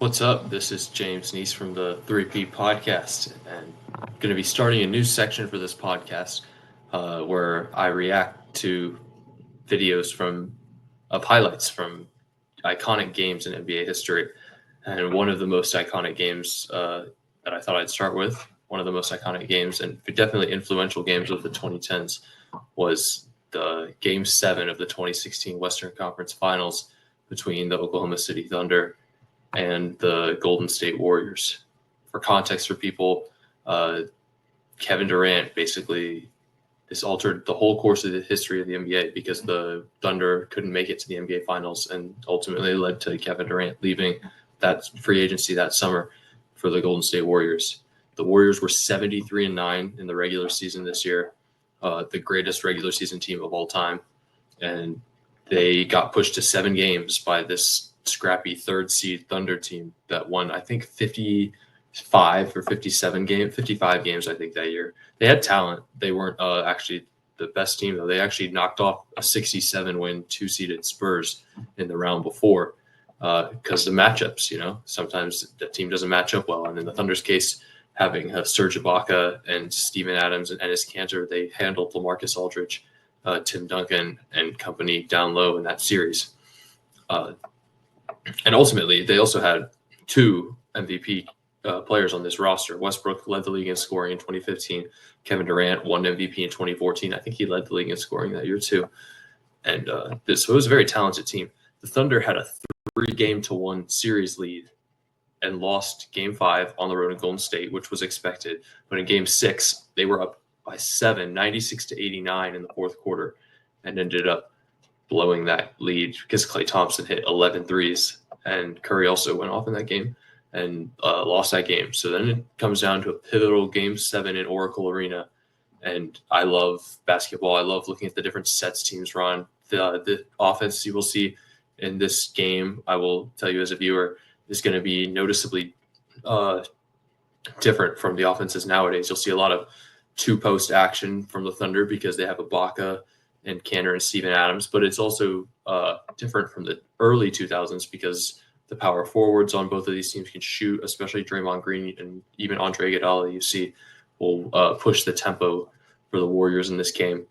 What's up? This is James Neese from the 3P podcast, and going to be starting a new section for this podcast where I react to videos of highlights from iconic games in NBA history. And one of the most iconic games that I thought I'd start with, one of the most iconic games and definitely influential games of the 2010s, was the Game 7 of the 2016 Western Conference Finals between the Oklahoma City Thunder and the Golden State Warriors. For context for people, Kevin Durant basically this altered the whole course of the history of the NBA because the Thunder couldn't make it to the NBA Finals, and ultimately led to Kevin Durant leaving that free agency that summer for the Golden State Warriors. The Warriors were 73-9 in the regular season this year, the greatest regular season team of all time, and they got pushed to 7 games by this scrappy third seed Thunder team that won, I think, 55 or 55 games, I think, that year. They had talent. They weren't actually the best team, though. They actually knocked off a 67-win 2-seeded Spurs in the round before because the matchups, sometimes the team doesn't match up well. And in the Thunder's case, having Serge Ibaka and Steven Adams and Enes Kanter, they handled LaMarcus Aldridge, Tim Duncan, and company down low in that series. And ultimately, they also had 2 MVP players on this roster. Westbrook led the league in scoring in 2015. Kevin Durant won MVP in 2014. I think he led the league in scoring that year too. And so it was a very talented team. The Thunder had a 3-game-to-1 series lead and lost Game 5 on the road in Golden State, which was expected. But in Game 6, they were up by 7, 96-89 in the fourth quarter, and ended up blowing that lead because Klay Thompson hit 11 threes, and Curry also went off in that game and lost that game. So then it comes down to a pivotal Game 7 in Oracle Arena. And I love basketball. I love looking at the different sets teams run. The offense you will see in this game, I will tell you as a viewer, is going to be noticeably different from the offenses nowadays. You'll see a lot of 2-post action from the Thunder because they have Ibaka and Kanter and Steven Adams, but it's also different from the early 2000s because the power forwards on both of these teams can shoot, especially Draymond Green and even Andre Iguodala, you see, will push the tempo for the Warriors in this game.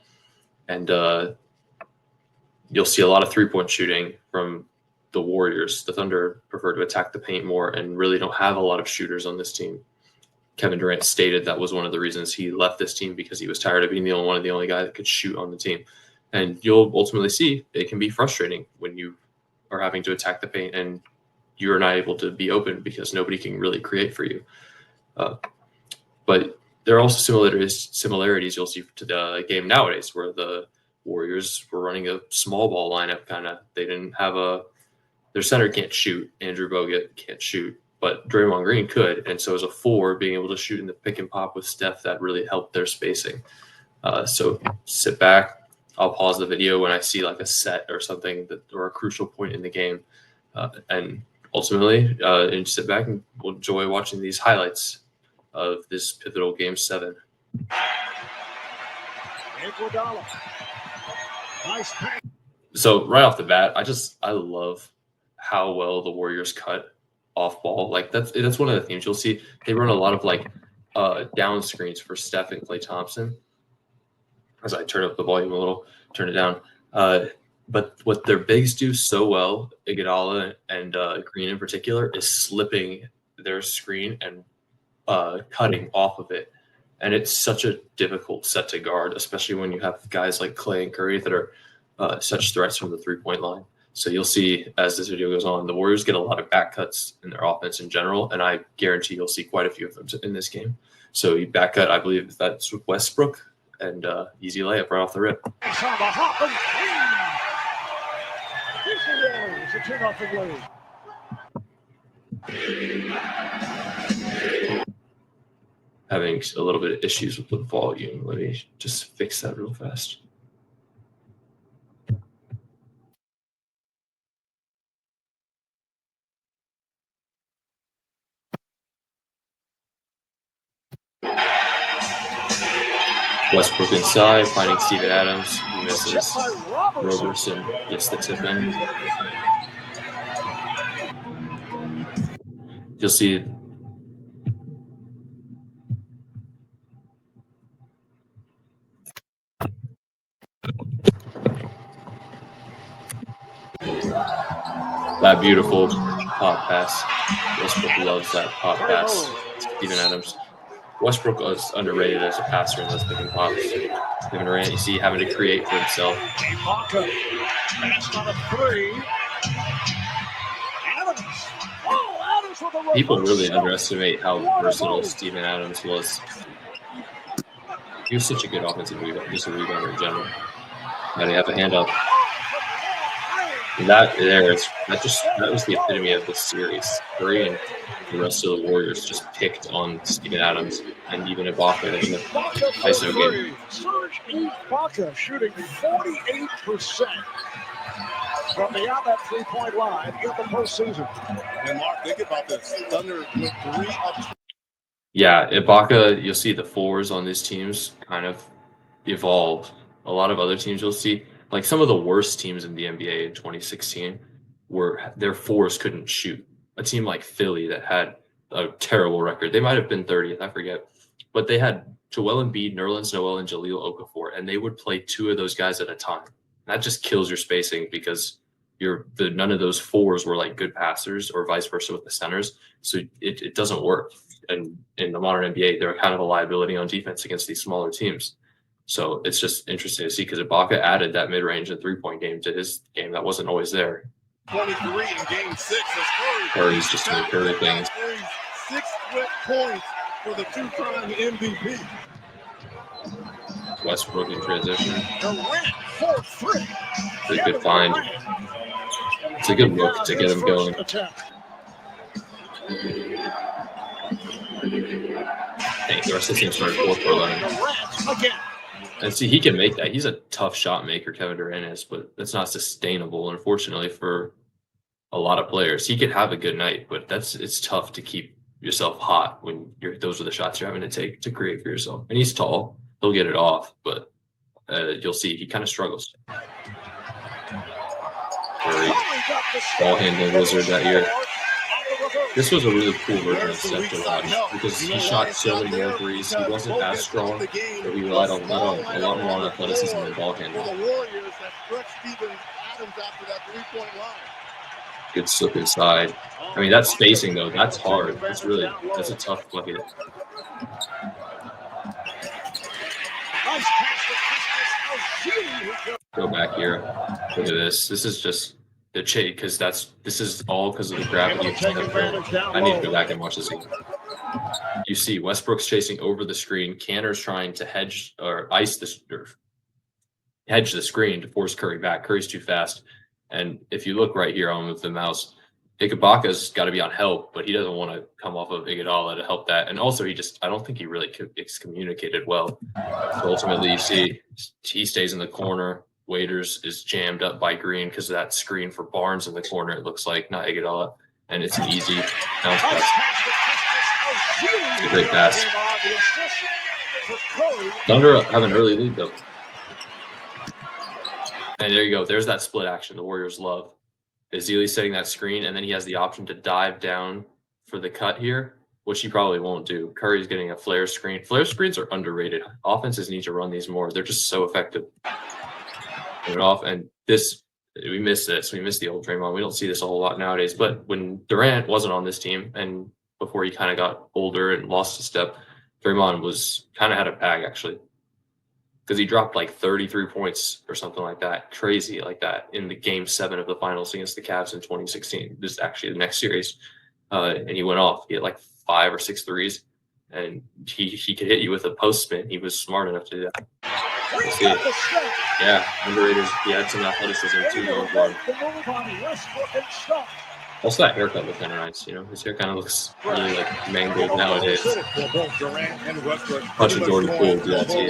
And you'll see a lot of 3-point shooting from the Warriors. The Thunder prefer to attack the paint more and really don't have a lot of shooters on this team. Kevin Durant stated that was one of the reasons he left this team, because he was tired of being the only guy that could shoot on the team. And you'll ultimately see it can be frustrating when you are having to attack the paint and you're not able to be open because nobody can really create for you. But there are also similarities you'll see to the game nowadays, where the Warriors were running a small ball lineup kind of. They didn't have their center can't shoot. Andrew Bogut can't shoot, but Draymond Green could. And so as a 4, being able to shoot in the pick and pop with Steph, that really helped their spacing. So sit back. I'll pause the video when I see like a set or something or a crucial point in the game. And ultimately, and sit back and we'll enjoy watching these highlights of this pivotal Game 7. So right off the bat, I love how well the Warriors cut off ball. Like that's one of the themes you'll see. They run a lot of like down screens for Steph and Klay Thompson. As I turn up the volume a little, turn it down. But what their bigs do so well, Iguodala and Green in particular, is slipping their screen and cutting off of it. And it's such a difficult set to guard, especially when you have guys like Klay and Curry that are such threats from the 3-point line. So you'll see as this video goes on, the Warriors get a lot of back cuts in their offense in general, and I guarantee you'll see quite a few of them in this game. So you back cut, I believe that's Westbrook, and easy layup right off the rip. Having a little bit of issues with the volume. Let me just fix that real fast. Westbrook inside, finding Steven Adams. He misses. Roberson gets the tip in. you'll see that beautiful pop pass. Westbrook loves that pop pass. Steven Adams. Westbrook was underrated as a passer in those picking pops. Kevin Durant, you see, having to create for himself. People really underestimate how versatile Steven Adams was. He was such a good offensive rebounder, just a rebounder in general. Now they have a handoff. And that was the epitome of this series. Curry and the rest of the Warriors just picked on Steven Adams and even Ibaka in the ISO game. Serge Ibaka shooting 48% from the outlet three-point line in the postseason. And Mark, think about this. Thunder went 3 up. Yeah, Ibaka, you'll see the fours on these teams kind of evolve. A lot of other teams you'll see, like some of the worst teams in the NBA in 2016, their fours couldn't shoot. A team like Philly that had a terrible record. They might have been 30th, I forget. But they had Joel Embiid, Nerlens Noel, and Jahlil Okafor, and they would play 2 of those guys at a time. That just kills your spacing because none of those fours were like good passers or vice versa with the centers. So it doesn't work. And in the modern NBA, they're kind of a liability on defense against these smaller teams. So it's just interesting to see because Ibaka added that mid-range and three-point game to his game that wasn't always there. 23 in game 6 as Curry's just doing Curry things. 6 quick points for the 2-time MVP. Westbrook in transition. Durant for 3. It's a good find. It's a good look to get him going. Dang, the rest of the team started 4 for 11. And see, he can make that. He's a tough shot maker, Kevin Durant is, but that's not sustainable, unfortunately, for a lot of players. He could have a good night, but it's tough to keep yourself hot when those are the shots you're having to take to create for yourself. And he's tall. He'll get it off, but you'll see he kind of struggles. Very ball handling wizard that year. This was a really cool version of Steph to watch because he shot so many more threes. He wasn't as strong, but he relied a lot more on athleticism and ball handling. Good slip inside. I mean, that's spacing though. That's hard. That's a tough bucket. Go back here. Look at this. This is just the chase because this is all because of the gravity of Steph Curry. I need to go back and watch this again. You see Westbrook's chasing over the screen. Cantor's trying to hedge the screen to force Curry back. Curry's too fast. And if you look right here, I'll move the mouse. Ibaka's got to be on help, but he doesn't want to come off of Iguodala to help that. And also, I don't think he really communicated well. So ultimately, you see he stays in the corner. Waiters is jammed up by Green because of that screen for Barnes in the corner. It looks like, not Iguodala. And it's an easy bounce pass. It's a great pass. Thunder have an early lead, though. And there you go. There's that split action the Warriors love. Ezeli's setting that screen, and then he has the option to dive down for the cut here, which he probably won't do. Curry's getting a flare screen. Flare screens are underrated. Offenses need to run these more. They're just so effective. Put it off, and we miss this. We miss the old Draymond. We don't see this a whole lot nowadays. But when Durant wasn't on this team, and before he kind of got older and lost a step, Draymond kind of had a bag, actually. Because he dropped like 33 points or something like that, crazy like that, in the game 7 of the finals against the Cavs in 2016. This is actually the next series. And he went off. He had like 5 or 6 threes. And he could hit you with a post spin. He was smart enough to do that. We'll see it. Yeah, underrated. He had some athleticism too going for him. Also, that haircut looked kind of nice. His hair kind of looks really like mangled nowadays. Punch of Jordan Poole, do that to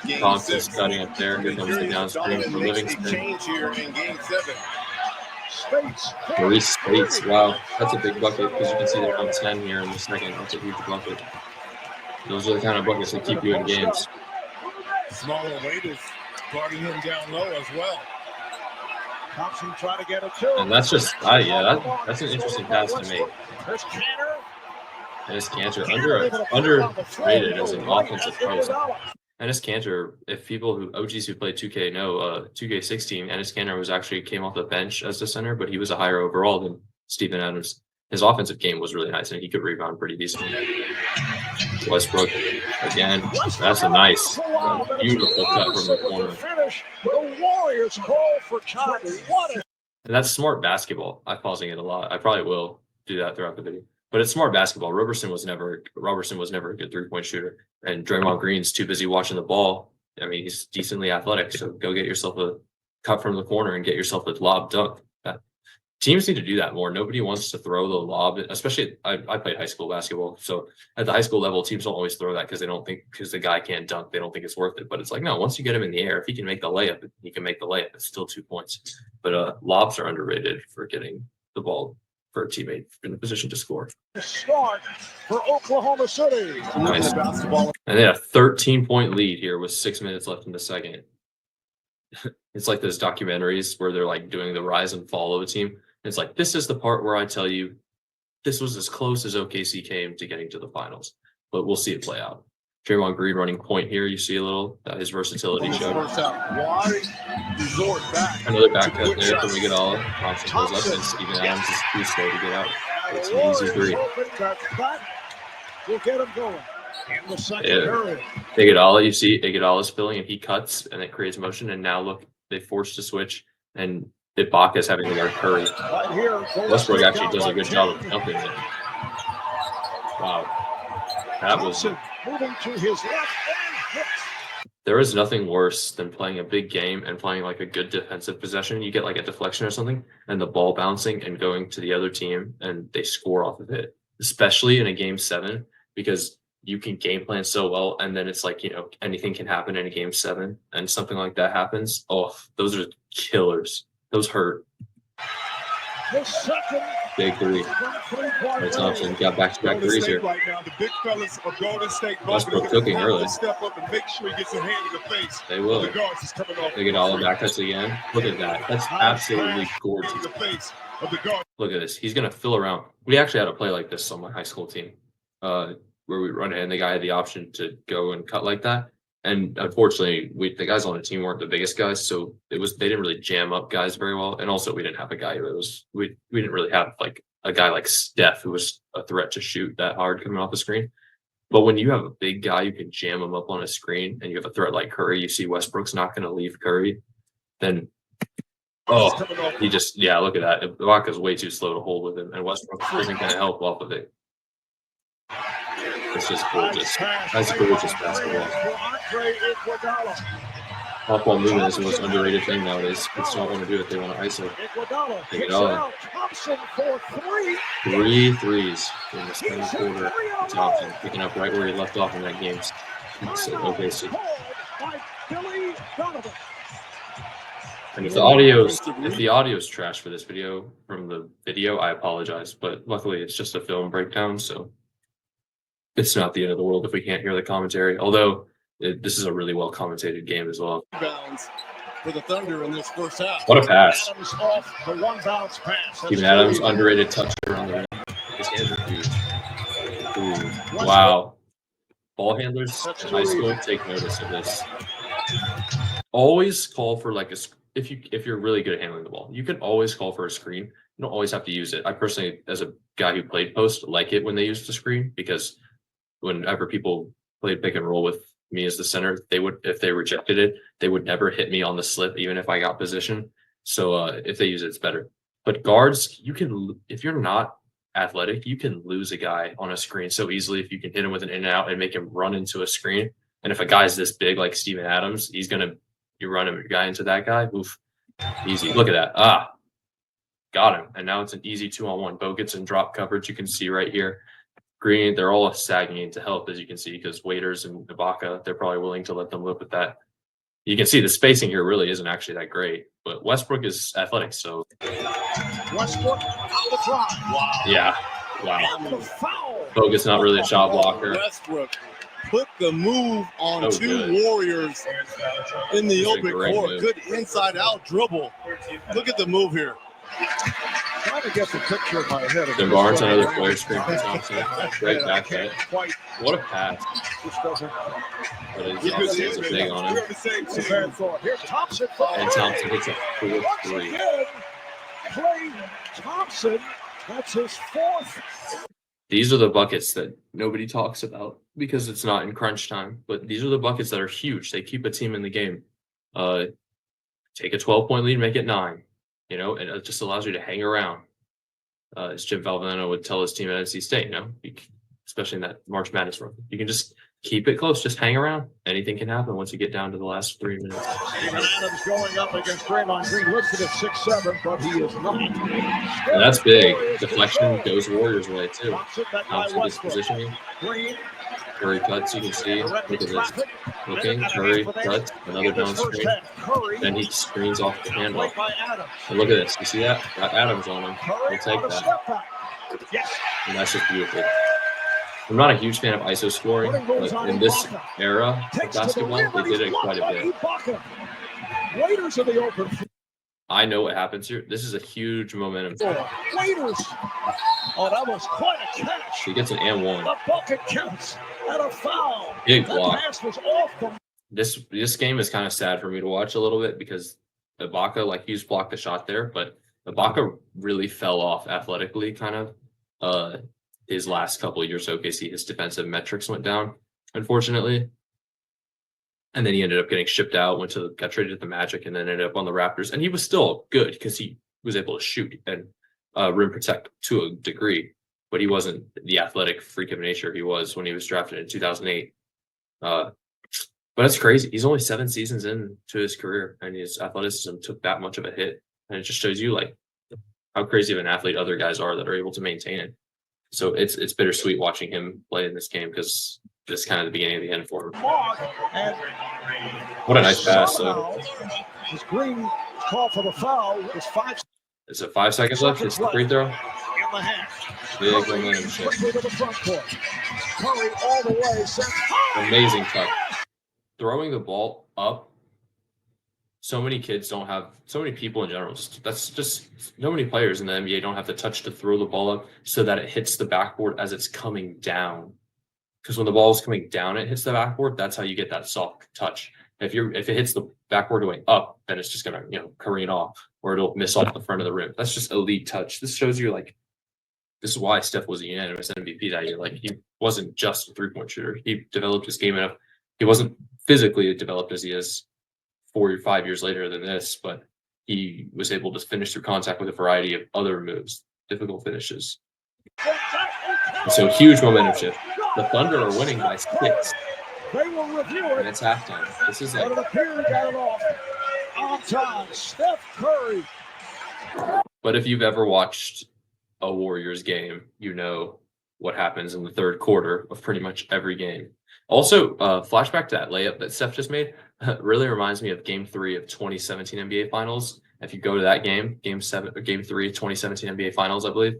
you. Thompson's cutting up there. Here comes the down screen for Livingston. Maurice Spates, wow, that's a big bucket because you can see they're on 10 here in the second. That's a huge bucket. Those are the kind of buckets that keep you in games. Smaller Waiters guarding him down low as well. Thompson trying to get it too. And that's just, that's an interesting pass to make. There's Cantor. Ennis Cantor, underrated as an offensive post. Ennis Cantor, if people who OGs who played 2K know, 2K16, Ennis Cantor came off the bench as the center, but he was a higher overall than Steven Adams. His offensive game was really nice, and he could rebound pretty decently. Westbrook, again, that's a nice, beautiful cut from the corner. The Warriors call for time. And that's smart basketball. I'm pausing it a lot. I probably will do that throughout the video. But it's smart basketball. Roberson was never a good three-point shooter. And Draymond Green's too busy watching the ball. I mean, he's decently athletic, so go get yourself a cut from the corner and get yourself a lob dunk. Teams need to do that more. Nobody wants to throw the lob, especially I played high school basketball. So at the high school level, teams don't always throw that because because the guy can't dunk, they don't think it's worth it. But it's like, no, once you get him in the air, if he can make the layup, he can make the layup. It's still 2 points. But lobs are underrated for getting the ball for a teammate in a position to score. Start for Oklahoma City. Nice. And they had a 13-point lead here with 6 minutes left in the second. It's like those documentaries where they're like doing the rise and fall of a team. It's like, this is the part where I tell you this was as close as OKC came to getting to the finals, but we'll see it play out. Draymond Green running point here. You see a little his versatility showed. Another back cut there from Iguodala. Thompson goes up and Steven Adams is too slow to get out. It's an easy three. We'll get him going in the second period. Iguodala, you see Iguodala spilling and he cuts and it creates motion. And now look, they forced to switch and Ibaka's having to guard Curry. Westbrook actually does a good job of jumping it. Wow. That was. Moving to his left and there is nothing worse than playing a big game and playing like a good defensive possession. You get like a deflection or something and the ball bouncing and going to the other team and they score off of it, especially in a game 7, because you can game plan so well. And then it's like, anything can happen in a game 7 and something like that happens. Oh, those are killers. Those hurt. the second. Big three. Klay Thompson got back-to-back threes here. Right now, the big fellas of Golden State Westbrook cooking early. Step up and make sure he gets a hand in the face. They will. The guards is coming off. They get all the back cuts again. Look at that. That's absolutely gorgeous. Look at this. He's going to fill around. We actually had a play like this on my high school team where we run ahead and the guy had the option to go and cut like that. And unfortunately, the guys on the team weren't the biggest guys, so they didn't really jam up guys very well. And also, we didn't have a guy we didn't really have like a guy like Steph who was a threat to shoot that hard coming off the screen. But when you have a big guy, you can jam him up on a screen, and you have a threat like Curry. You see Westbrook's not going to leave Curry. Then, look at that. Ibaka's way too slow to hold with him, and Westbrook isn't going to help off of it. It's just gorgeous. That's gorgeous basketball. Off-ball movement is the most underrated thing nowadays. Kids don't want to do it. They want to ISO. Iguodala. 3 threes in the second quarter. Thompson picking up right where he left off in that game. OKC. And if the audio's trash for this video from the video, I apologize. But luckily, it's just a film breakdown, so it's not the end of the world if we can't hear the commentary. Although this is a really well commentated game as well. For the Thunder in this first half. What a pass! Steven Adams underrated touch around the rim. His hands are huge. Ooh, wow! Ball handlers in high school, take notice of this. Always call for like if you're really good at handling the ball, you can always call for a screen. You don't always have to use it. I personally, as a guy who played post, like it when they used the screen because whenever people played pick and roll with me as the center, if they rejected it, they would never hit me on the slip, even if I got position. So if they use it, it's better. But guards, if you're not athletic, you can lose a guy on a screen so easily if you can hit him with an in and out and make him run into a screen. And if a guy's this big like Steven Adams, you run a guy into that guy, oof, easy. Look at that. Got him. And now it's an easy 2-on-1. Bo gets in drop coverage. You can see right here. Green, they're all sagging into help, as you can see, because Waiters and Ibaka, they're probably willing to let them live with that. You can see the spacing here really isn't actually that great, but Westbrook is athletic, so. Westbrook on the drive. Wow. Yeah. Wow. Bogut not really a shot blocker. Westbrook put the move on Oh, two good. Warriors in the That's a open great court. move. Good inside-out dribble. Look at the move here. Trying to get the picture in my head. Then Barnes, another player screen for Thompson. Great back cut. Quite What a pass. just doesn't. But his offense is big on him. We're on the same It's a team. bad thought. Here's Thompson. And Thompson hits a 4-3. Once again, Klay Thompson. That's his fourth. These are the buckets that nobody talks about because it's not in crunch time. But these are the buckets that are huge. They keep a team in the game. Take a 12-point lead, make it 9. You know, and it just allows you to hang around. As Jim Valvano would tell his team at NC State, you know, especially in that March Madness run, you can just keep it close, just hang around. Anything can happen once you get down to the last 3 minutes. Steven Adams going up against Draymond Green, listed at 6'7", but he is not. And that's big. Deflection goes Warriors' way, too. Thompson met by Thompson gets Westbrook. positioning. Green, Curry cuts, you can see. Look at this. traffic. Looking, Curry cuts, another down screen. Curry, Then he screens off the handle. played by Adams. And look at this. You see that? Got Adams on him. Curry We'll take on a that. step back. Yes. And that's just beautiful. I'm not a huge fan of ISO scoring, but in this era of basketball, they did it quite a bit. Waiters in the open floor. I know what happens here. This is a huge momentum. Waiters. Oh, that was quite a catch. He gets an and one. The bucket counts and a foul. Big That block. pass was off the. This game is kind of sad for me to watch a little bit because Ibaka, like, he's blocked the shot there, but Ibaka really fell off athletically, kind of. His last couple of years at OKC, his defensive metrics went down, unfortunately. And then he ended up getting shipped out, got traded to the Magic, and then ended up on the Raptors. And he was still good because he was able to shoot and rim protect to a degree, but he wasn't the athletic freak of nature he was when he was drafted in 2008. But it's crazy. He's only 7 seasons into his career, and his athleticism took that much of a hit. And it just shows you, like, how crazy of an athlete other guys are that are able to maintain it. So it's bittersweet watching him play in this game because this is kind of the beginning of the end for him. What a nice pass. So His Green call for the foul was 5 it's a 5 seconds left. It's the free throw. in the half. Big momentum shift. Quickly to the front court. Curry all the way. Sends Amazing touch. Throwing the ball up. So many kids don't have, so many people in general, that's just so many players in the NBA don't have the touch to throw the ball up so that it hits the backboard as it's coming down. Because when the ball is coming down, it hits the backboard. That's how you get that soft touch. If it hits the backboard going up, then it's just gonna, careen off, or it'll miss off the front of the rim. That's just elite touch. This shows you, like, this is why Steph was a unanimous MVP that year. Like, he wasn't just a 3-point shooter. He developed his game enough. He wasn't physically developed as he is 4 or 5 years later than this, but he was able to finish through contact with a variety of other moves, difficult finishes. So huge momentum shift. The Thunder are winning by 6. They will review it. And it's halftime. This is like, But it appears he got it off on time. Steph Curry. but if you've ever watched a Warriors game, you know what happens in the third quarter of pretty much every game. Also, flashback to that layup that Steph just made really reminds me of Game 3 of 2017 NBA Finals. If you go to that game, Game 3 of 2017 NBA Finals, I believe,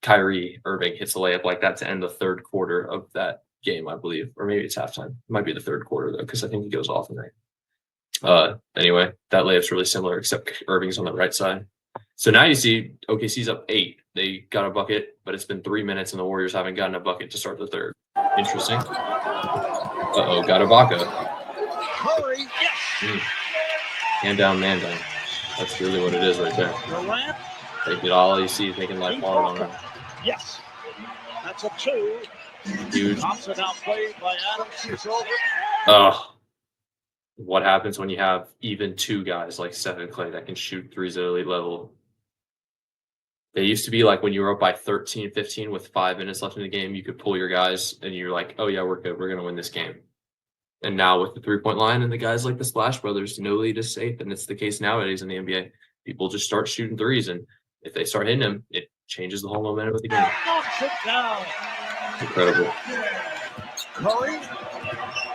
Kyrie Irving hits a layup like that to end the third quarter of that game, I believe, or maybe it's halftime. It might be the third quarter though, because I think he goes off in there. Anyway, that layup's really similar, except Irving's on the right side. So now you see OKC's up 8. They got a bucket, but it's been 3 minutes and the Warriors haven't gotten a bucket to start the third. Interesting. Uh-oh, got Ibaka. Curry. Yes. Hand down, man down. That's really what it is right there. Durant. They get all you see, making life hard on him. Yes. That's a 2. Huge. Thompson outplayed by Adams. He's over. What happens when you have even 2 guys like Steph and Klay that can shoot threes at elite level? They used to be like when you were up by 13, 15 with 5 minutes left in the game, you could pull your guys and you're like, oh yeah, we're good. We're going to win this game. And now with the 3-point line and the guys like the Splash Brothers, no lead is safe. And it's the case nowadays in the NBA. People just start shooting threes. And if they start hitting them, it changes the whole momentum of the game. Knocks it down. Incredible. Curry.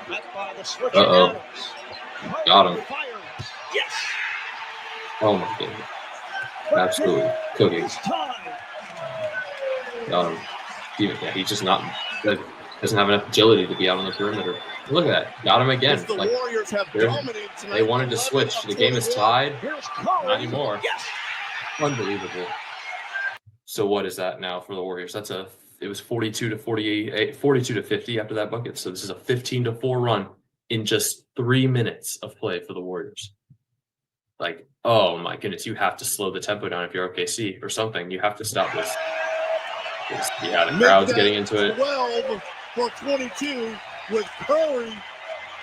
Met by the switch. Uh-oh. Adams. Curry Got him. fires. Yes. Oh my goodness. Absolutely cooking. It's time. Yeah, he's just not. Doesn't have enough agility to be out on the perimeter. Look at that. Got him again. The Like, Warriors have dominated tonight. they wanted to switch. The game is tied. Here's Not Curry. anymore. Yes. Unbelievable. So what is that now for the Warriors? It was 42 to 48, 42 to 50 after that bucket. So this is a 15-4 run in just 3 minutes of play for the Warriors. Like, oh my goodness, you have to slow the tempo down if you're OKC or something. You have to stop this. Yeah, the crowd's getting into it. 12 for 22 with Curry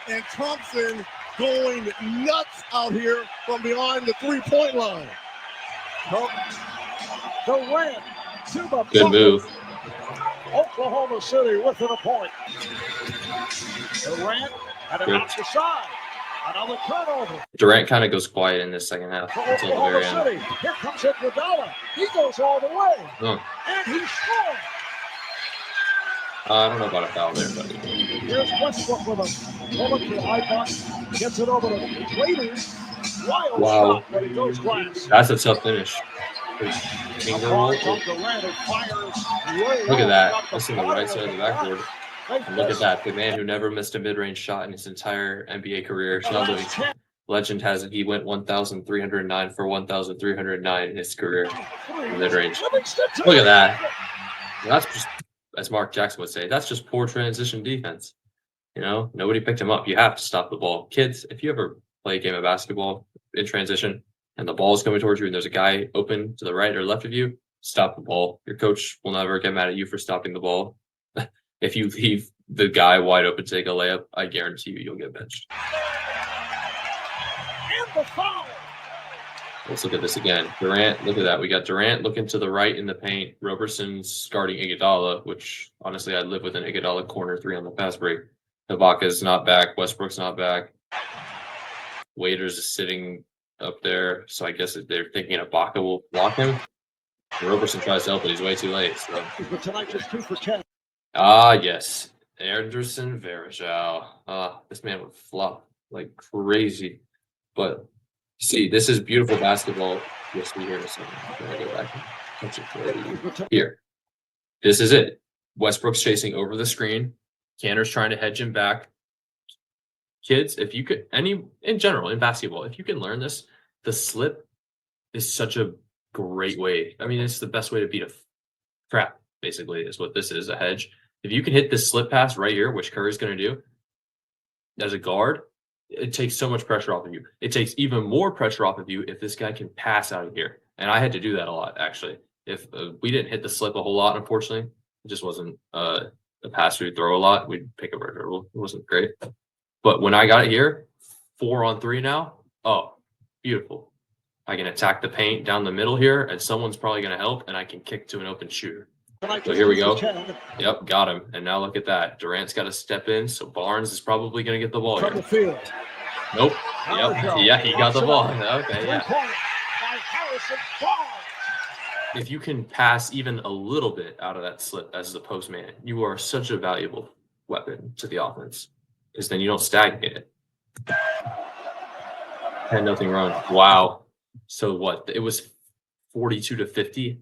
and Thompson going nuts out here from behind the three-point line. Durant to the Good bucket. move. Oklahoma City with a point. Durant had it Good. off the side. Another turnover Durant kind of goes quiet in this second half for until the Oklahoma very end. City. Here comes Iguodala. He goes all the way. Oh, And he scores. I don't know about a foul there, but Here's Westbrook with a bullet to the high box. Gets it over to Raiders. Wild Wow. shot, but he goes glass. that's a tough finish. Finger roll. Apart from Durant, who fires way Look at out. that. Got the That's in the bottom right side of the net. backboard. And look at that. The man who never missed a mid-range shot in his entire NBA career. Sean Livingston. Legend has it. He went 1,309 for 1,309 in his career in mid-range. Look at that. That's just, as Mark Jackson would say, that's just poor transition defense. You know, nobody picked him up. You have to stop the ball. Kids, if you ever play a game of basketball in transition and the ball is coming towards you and there's a guy open to the right or left of you, stop the ball. Your coach will never get mad at you for stopping the ball. If you leave the guy wide open to take a layup, I guarantee you'll get benched. And the foul. Let's look at this again. Durant, look at that. We got Durant looking to the right in the paint. Roberson's guarding Iguodala, which honestly I'd live with an Iguodala corner three on the fast break. Ibaka's not back. Westbrook's not back. Waiters is sitting up there, so I guess they're thinking Ibaka will block him. And Roberson tries to help, but he's way too late. So. But tonight just 2 for 10. Ah, yes. Anderson Varejao. This man would flop like crazy. But see, this is beautiful basketball. Yes, we hear this. I'm going to go back and touch it for you. Here. This is it. Westbrook's chasing over the screen. Cantor's trying to hedge him back. Kids, if you could, in general, in basketball, if you can learn this, the slip is such a great way. I mean, it's the best way to beat a trap, basically, is what this is, a hedge. If you can hit this slip pass right here, which Curry's going to do, as a guard, it takes so much pressure off of you. It takes even more pressure off of you if this guy can pass out of here. And I had to do that a lot, actually. If we didn't hit the slip a whole lot, unfortunately, it just wasn't a pass we'd throw a lot. We'd pick up our dribble. It wasn't great. But when I got it here, 4-on-3 now, oh, beautiful. I can attack the paint down the middle here, and someone's probably going to help, and I can kick to an open shooter. So here we go. Yep, got him. And now look at that. Durant's got to step in, so Barnes is probably going to get the ball From here. the field. Nope. Yep. Yeah, he got the ball. Okay, yeah. If you can pass even a little bit out of that slip as the post man, you are such a valuable weapon to the offense. Because then you don't stagnate it. 10-0 run. Wow. So what? It was 42 to 50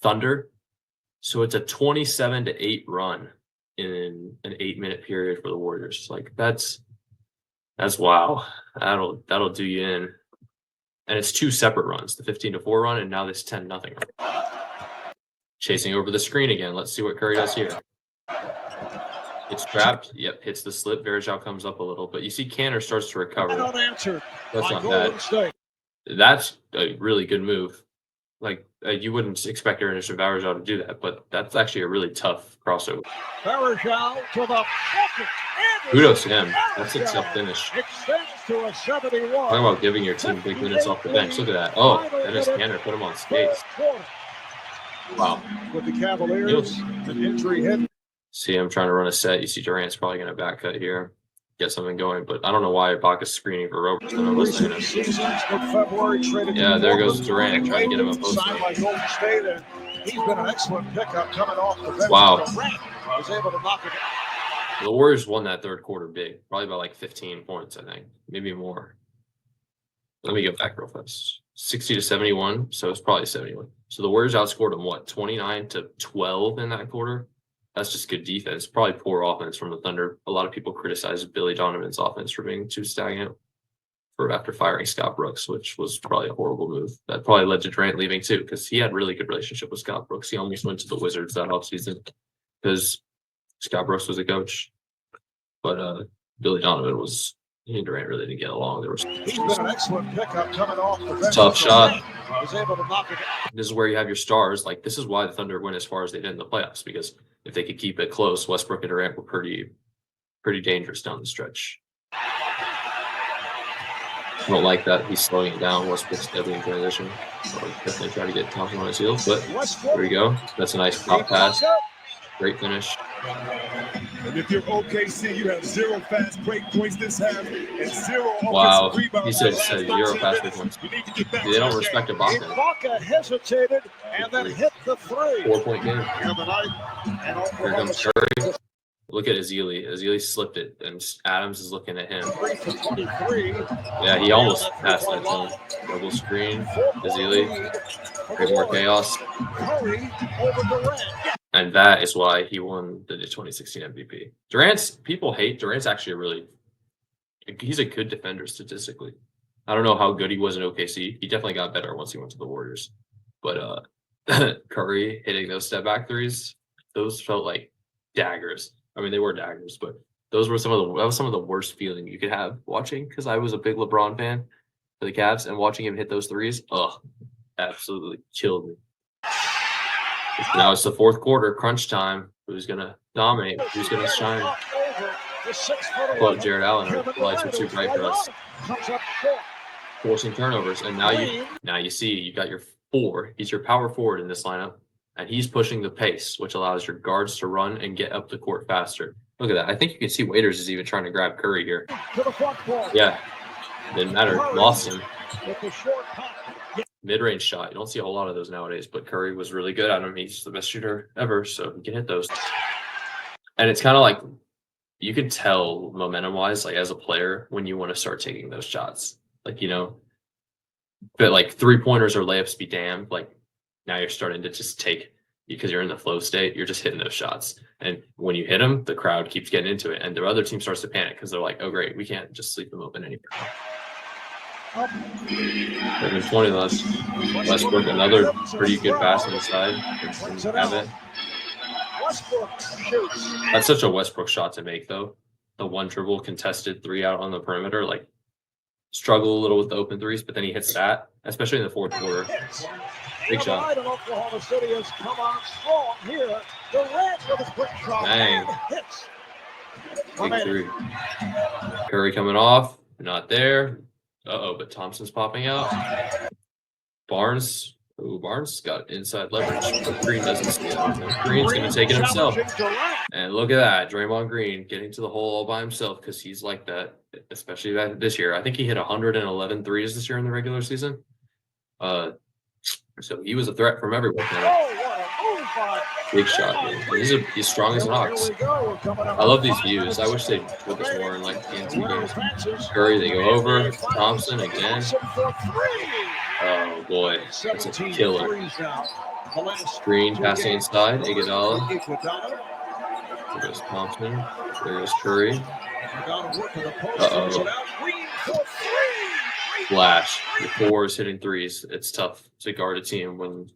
Thunder. So it's a 27-8 run in an 8-minute period for the Warriors. Like that's wow. That'll do you in. And it's 2 separate runs, the 15-4 run and now this 10-0 run. Chasing over the screen again. Let's see what Curry does here. It's trapped. Yep, hits the slip. Varejao comes up a little, but you see Cantor starts to recover. That's not bad. That's a really good move. Like you wouldn't expect Ernest Varejao to do that, but that's actually a really tough crossover. Varejao to the bucket. Kudos to him. That's a tough finish. Extends to a 71. Talking about giving your team big minutes off the bench. Look at that. Oh, Dennis Cantor put him on skates. Wow. With the Cavaliers, an injury hit. See him trying to run a set. You see Durant's probably going to back cut here, get something going. But I don't know why Ibaka's screening for Roberson. Yeah, there goes Durant trying to get him a post. He's been an excellent pickup coming off the bench. Wow. Was able to knock it. The Warriors won that third quarter big, probably by like 15 points, I think, maybe more. Let me go back real fast. 60 to 71, so it's probably 71. So the Warriors outscored them, what, 29 to 12 in that quarter? That's just good defense. Probably poor offense from the Thunder. A lot of people criticize Billy Donovan's offense for being too stagnant after firing Scott Brooks, which was probably a horrible move. That probably led to Durant leaving too, because he had a really good relationship with Scott Brooks. He almost went to the Wizards that offseason because Scott Brooks was a coach. But Billy Donovan was, he and Durant really didn't get along. He's been an excellent pickup coming off the bench. Tough shot. Was able to knock it out. This is where you have your stars. Like, this is why the Thunder went as far as they did in the playoffs, because if they could keep it close, Westbrook and Durant were pretty dangerous down the stretch. I don't like that he's slowing it down. Westbrook's deadly in transition. So definitely try to get Thompson on his heels, but there you go. That's a nice top pass. Great finish. And if you're OKC, you have 0 fast break points this half and 0 wow. offensive rebounds. He said 0 fast break points. They don't respect Ibaka. Ibaka hesitated and then hit the 3. 4-point game. Here comes Curry. Look at Ezeli. Ezeli slipped it, and Adams is looking at him. 3 for 23. Yeah, he almost passed that zone. Double screen. Ezeli. Create more chaos. Curry over Durant. And that is why he won the 2016 MVP. People hate Durant's actually he's a good defender statistically. I don't know how good he was in OKC. He definitely got better once he went to the Warriors. But Curry hitting those step back threes, those felt like daggers. I mean, they were daggers, but that was some of the worst feeling you could have watching, because I was a big LeBron fan for the Cavs, and watching him hit those threes, absolutely killed me. Now it's the fourth quarter, crunch time. Who's gonna dominate? Who's gonna shine? Well, Jared Allen. The lights are too bright for us. Forcing turnovers, and now you see you got your 4. He's your power forward in this lineup, and he's pushing the pace, which allows your guards to run and get up the court faster. Look at that. I think you can see Waiters is even trying to grab Curry here. Yeah, didn't matter. Lost him. Mid-range shot. You don't see a whole lot of those nowadays, but Curry was really good at him. He's the best shooter ever, so he can hit those. And it's kind of like you can tell momentum-wise, like as a player, when you want to start taking those shots. Like, but like 3-pointers or layups be damned. Like now you're starting to just take, because you're in the flow state, you're just hitting those shots. And when you hit them, the crowd keeps getting into it, and the other team starts to panic because they're like, oh, great, we can't just sleep them open anymore. 20 less. Westbrook, another pretty good pass inside. Have it. That's such a Westbrook shot to make, though. The one dribble contested 3 out on the perimeter, like struggle a little with the open threes, but then he hits that, especially in the fourth quarter. Big shot. Oklahoma City has come on strong here. Durant with a quick shot. Dang. Hits. Big 3. Curry coming off, not there. But Thompson's popping out. Barnes got inside leverage, but Green doesn't see it. Green's going to take it himself. And look at that, Draymond Green getting to the hole all by himself, because he's like that, especially this year. I think he hit 111 threes this year in the regular season. So he was a threat from everywhere. Big shot, man. He's strong as an ox. I love these views. I wish they'd put this more in like TNT games. Curry, they go over. Thompson again. Oh boy, that's a killer. Green passing inside. Iguodala. There goes Thompson. There goes Curry. Flash. The 4 is hitting threes. It's tough to guard a team when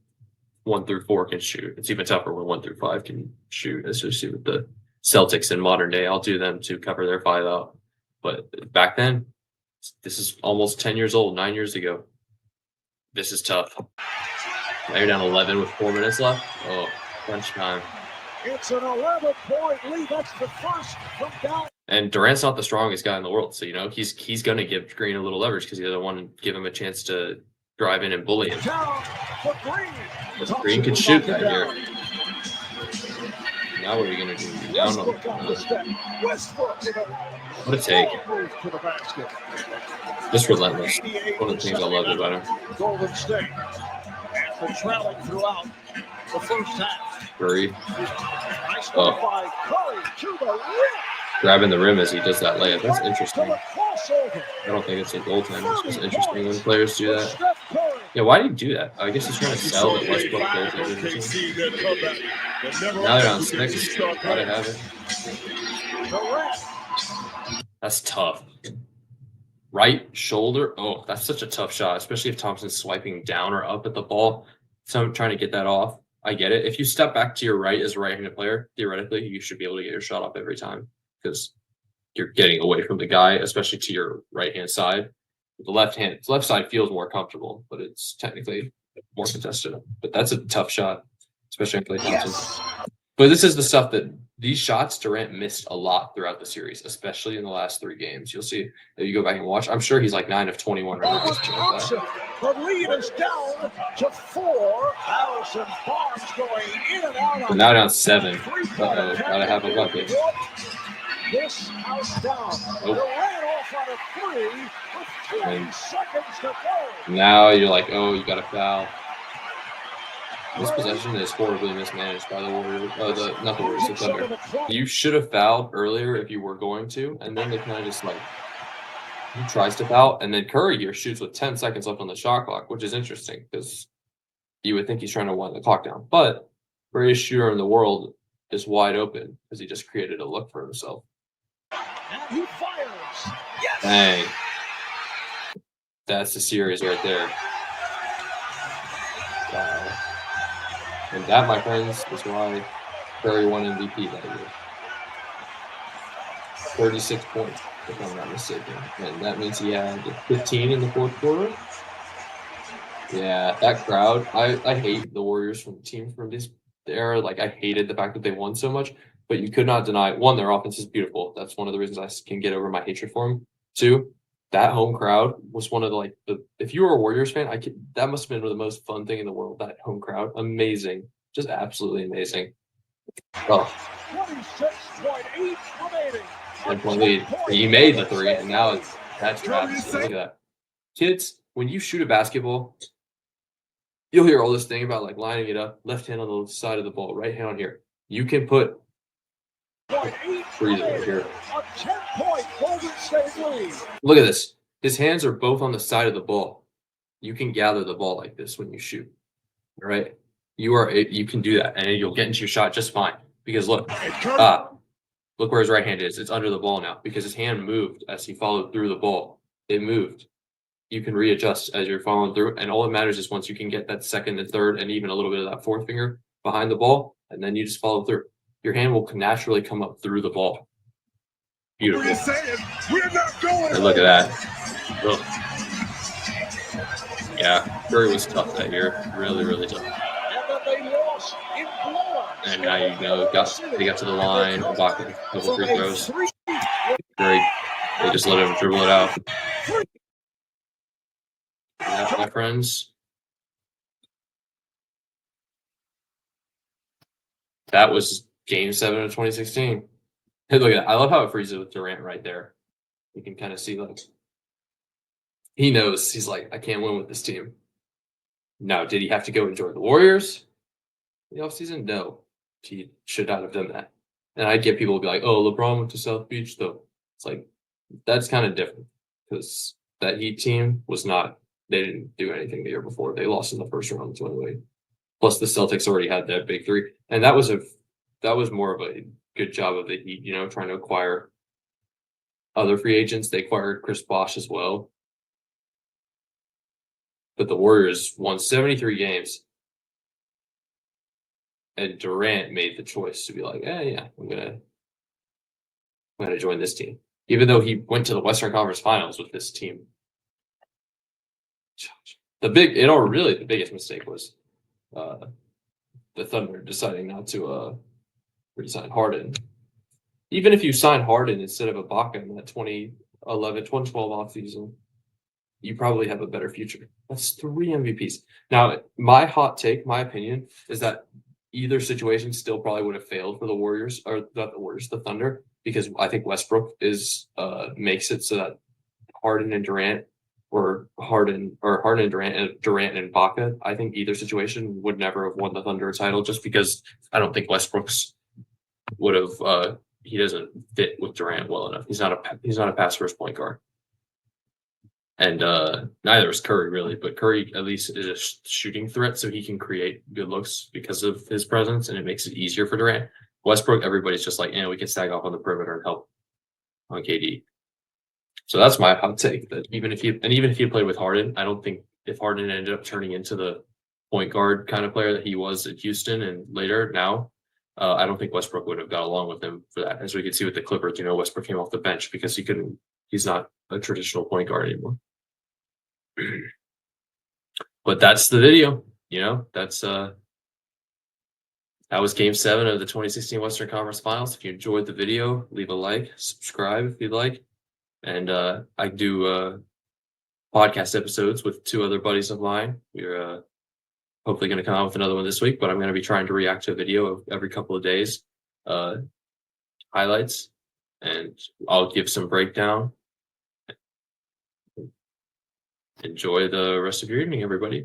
1 through 4 can shoot. It's even tougher when 1 through 5 can shoot, especially with the Celtics in modern day. I'll do them to cover their 5 out. But back then, this is almost 10 years old, 9 years ago. This is tough. Now you're down 11 with 4 minutes left. Oh, crunch time. It's an 11-point lead. That's the first from down. And Durant's not the strongest guy in the world, so he's going to give Green a little leverage because he doesn't want to give him a chance to drive in and bully him. Green can shoot that year. Now what are you going to do? Down on what a take. Just relentless. One of the things I loved about him. Golden State after trailing throughout the first half. Curry. Curry to the rim. Grabbing the rim as he does that layup. That's interesting. I don't think it's a goaltender. It's just interesting when players do that. Yeah, why did he do that? I guess he's trying to sell that Westbrook built it. Now they're on 6. Gotta have it. That's tough. Right shoulder. Oh, that's such a tough shot, especially if Thompson's swiping down or up at the ball. So I'm trying to get that off. I get it. If you step back to your right as a right-handed player, theoretically, you should be able to get your shot off every time because you're getting away from the guy, especially to your right-hand side. The left side feels more comfortable, but it's technically more contested. But that's a tough shot, especially in Klay Thompson. But this is the stuff that these shots Durant missed a lot throughout the series, especially in the last 3 games. You'll see if you go back and watch. I'm sure he's like 9 of 21 right now. Thompson, the lead is down to 4. Harrison Barnes going in and out. And now down 7. Gotta have a bucket. This house down. Durant off on a 3 with 20 seconds to go. Now you're like, oh, you got a foul. This possession is horribly mismanaged by the Warriors. Not the Warriors, the Thunder. You should have fouled earlier if you were going to, and then they kind of just like he tries to foul, and then Curry here shoots with 10 seconds left on the shot clock, which is interesting because you would think he's trying to wind the clock down. But greatest shooter in the world is wide open because he just created a look for himself. And he fires. Yes. Dang. That's the series right there. Wow. And that, my friends, is why Curry won MVP that year. 36 points, if I'm not mistaken. And that means he had 15 in the fourth quarter. Yeah, that crowd. I hate the Warriors from this era. Like, I hated the fact that they won so much. But you could not deny, 1, their offense is beautiful. That's one of the reasons I can get over my hatred for them. 2, that home crowd was one of the if you were a Warriors fan, that must have been the most fun thing in the world, that home crowd. Amazing. Just absolutely amazing. Oh. 26.8 remaining. 10-point lead. He made the 3, and now that's traps. Look at that. Kids, when you shoot a basketball, you'll hear all this thing about like lining it up, left hand on the side of the ball, right hand on here. You can put freeze it right here. A 10-point Golden State lead. Look at this. His hands are both on the side of the ball. You can gather the ball like this when you shoot. All right? You can do that, and you'll get into your shot just fine. Because look where his right hand is. It's under the ball now because his hand moved as he followed through the ball. It moved. You can readjust as you're following through, and all that matters is once you can get that second and third and even a little bit of that fourth finger behind the ball, and then you just follow through. Your hand will naturally come up through the ball. Beautiful. We're not going. And look at that. Ugh. Yeah, Curry was tough that year. Really, really tough. And now you know they got to the line. Ibaka, a couple free throws. Great. They just let him dribble it out. Yeah, my friends. That was Game 7 of 2016. Hey, look at that. I love how it freezes with Durant right there. You can kind of see, like, he knows. He's like, I can't win with this team. Now, did he have to go and join the Warriors in the offseason? No. He should not have done that. And I get people will be like, oh, LeBron went to South Beach, though. It's like, that's kind of different because that Heat team was not, they didn't do anything the year before. They lost in the first round to anyway. Plus, the Celtics already had that big 3. And that was more of a good job of the Heat, trying to acquire other free agents. They acquired Chris Bosh as well. But the Warriors won 73 games. And Durant made the choice to be like, yeah, I'm gonna join this team. Even though he went to the Western Conference Finals with this team. The biggest mistake was the Thunder deciding not to re-sign Harden. Even if you sign Harden instead of Ibaka in that 2012 offseason, you probably have a better future. That's 3 MVPs. Now, my hot take, my opinion, is that either situation still probably would have failed for the Warriors, or not the Warriors, the Thunder, because I think Westbrook makes it so that Harden and Durant, or Harden and Durant and Ibaka, I think either situation would never have won the Thunder title, just because I don't think Westbrook's would have. He doesn't fit with Durant well enough. He's not a pass first point guard. And neither is Curry really, but Curry at least is a shooting threat, so he can create good looks because of his presence, and it makes it easier for Durant. Westbrook, everybody's just like, we can stag off on the perimeter and help on KD. So that's my hot take. That even if he played with Harden, I don't think if Harden ended up turning into the point guard kind of player that he was at Houston and later now, I don't think Westbrook would have got along with him for that. As we could see with the Clippers, Westbrook came off the bench because he's not a traditional point guard anymore. But that's the video. That was Game 7 of the 2016 Western Conference Finals. If you enjoyed the video, leave a like, subscribe if you'd like. And I do podcast episodes with 2 other buddies of mine. We're hopefully going to come out with another one this week, but I'm going to be trying to react to a video every couple of days, highlights, and I'll give some breakdown. Enjoy the rest of your evening, everybody.